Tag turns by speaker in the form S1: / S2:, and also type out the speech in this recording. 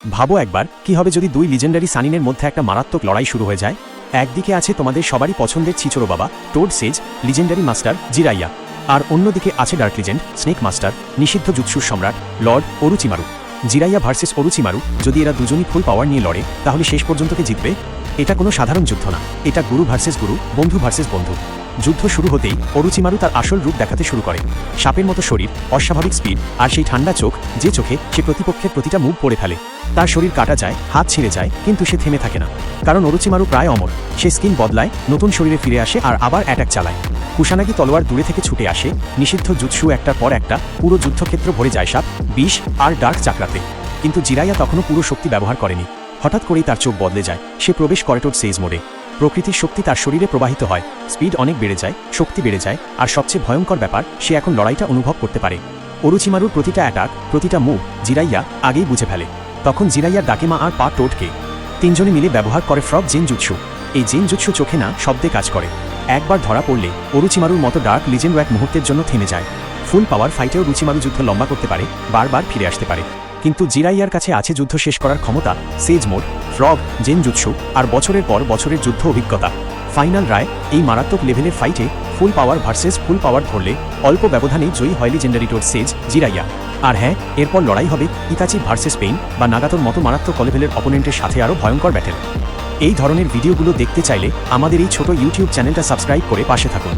S1: ভাবো একবার কি হবে যদি দুই লিজেন্ডারি সানিনের মধ্যে একটা মারাত্মক লড়াই শুরু হয়ে যায়। একদিকে আছে তোমাদের সবারই পছন্দের চিচোরো বাবা টোড সেজ লিজেন্ডারি মাস্টার জিরাইয়া, আর অন্যদিকে আছে ডার্ক লিজেন্ড স্নেক মাস্টার নিষিদ্ধ জুৎসুর সম্রাট লর্ড ওরুচিমারু। জিরাইয়া ভার্সেস ওরুচিমারু, যদি এরা দুজনই ফুল পাওয়ার নিয়ে লড়ে তাহলে শেষ পর্যন্ত কে জিতবে? এটা কোনো সাধারণ যুদ্ধ না, এটা গুরু ভার্সেস গুরু, বন্ধু ভার্সেস বন্ধু। যুদ্ধ শুরু হতেই ওরুচিমারু তার আসল রূপ দেখাতে শুরু করে। সাপের মতো শরীর, অস্বাভাবিক স্পিড, আর সেই ঠান্ডা চোখ যে চোখে সে প্রতিপক্ষের প্রতিটা মুভ পড়ে ফেলে। তার শরীর কাটা যায়, হাত ছিঁড়ে যায়, কিন্তু সে থেমে থাকে না, কারণ ওরুচিমারু প্রায় অমর। সে স্কিন বদলায়, নতুন শরীরে ফিরে আসে আর আবার অ্যাটাক চালায়। কুশানাগি তলোয়ার দূরে থেকে ছুটে আসে, নিষিদ্ধ জুৎসু একটার পর একটা, পুরো যুদ্ধক্ষেত্র ভরে যায় সাপ, বিষ আর ডার্ক চাকরাতে। কিন্তু জিরাইয়া তখনও পুরো শক্তি ব্যবহার করেনি। হঠাৎ করেই তার চোখ বদলে যায়, সে প্রবেশ করে টোড সেজ মোডে। প্রকৃতির শক্তি তার শরীরে প্রবাহিত হয়, স্পিড অনেক বেড়ে যায়, শক্তি বেড়ে যায়, আর সবচেয়ে ভয়ঙ্কর ব্যাপার, সে এখন লড়াইটা অনুভব করতে পারে। ওরুচিমারুর প্রতিটা অ্যাটাক, প্রতিটা মুভ জিরাইয়া আগেই বুঝে ফেলে। তখন জিরাইয়ার ডাকেমা আর পা টোডকে তিনজনে মিলে ব্যবহার করে ফ্রগ জেন জুৎসু। এই জেন জুৎসু চোখে না শব্দে কাজ করে। একবার ধরা পড়লে ওরুচিমারুর মতো ডার্ক লিজেন্ড এক মুহূর্তের জন্য থেমে যায়। ফুল পাওয়ার ফাইটেও ওরুচিমারু যুদ্ধ লম্বা করতে পারে, বারবার ফিরে আসতে পারে। কিন্তু জিরাইয়ার কাছে আছে যুদ্ধ শেষ করার ক্ষমতা, সেজ মোড, ফ্রগ জেন জুৎসু, আর বছরের পর বছরের যুদ্ধ অভিজ্ঞতা। ফাইনাল রায়, এই মারাত্মক লেভেলের ফাইটে ফুল পাওয়ার ভার্সেস ফুল পাওয়ার ধরলে অল্প ব্যবধানেই জয়ী হয় লিজেন্ডারি টোড সেজ জিরাইয়া। আর হ্যাঁ, এরপর লড়াই হবে ইতাচি ভার্সেস পেইন বা নাগাতোর মতো মারাত্মক লেভেলের অপোনেন্টের সাথে আরও ভয়ঙ্কর ব্যাটেল। এই ধরনের ভিডিওগুলো দেখতে চাইলে আমাদের এই ছোট ইউটিউব চ্যানেলটা সাবস্ক্রাইব করে পাশে থাকুন।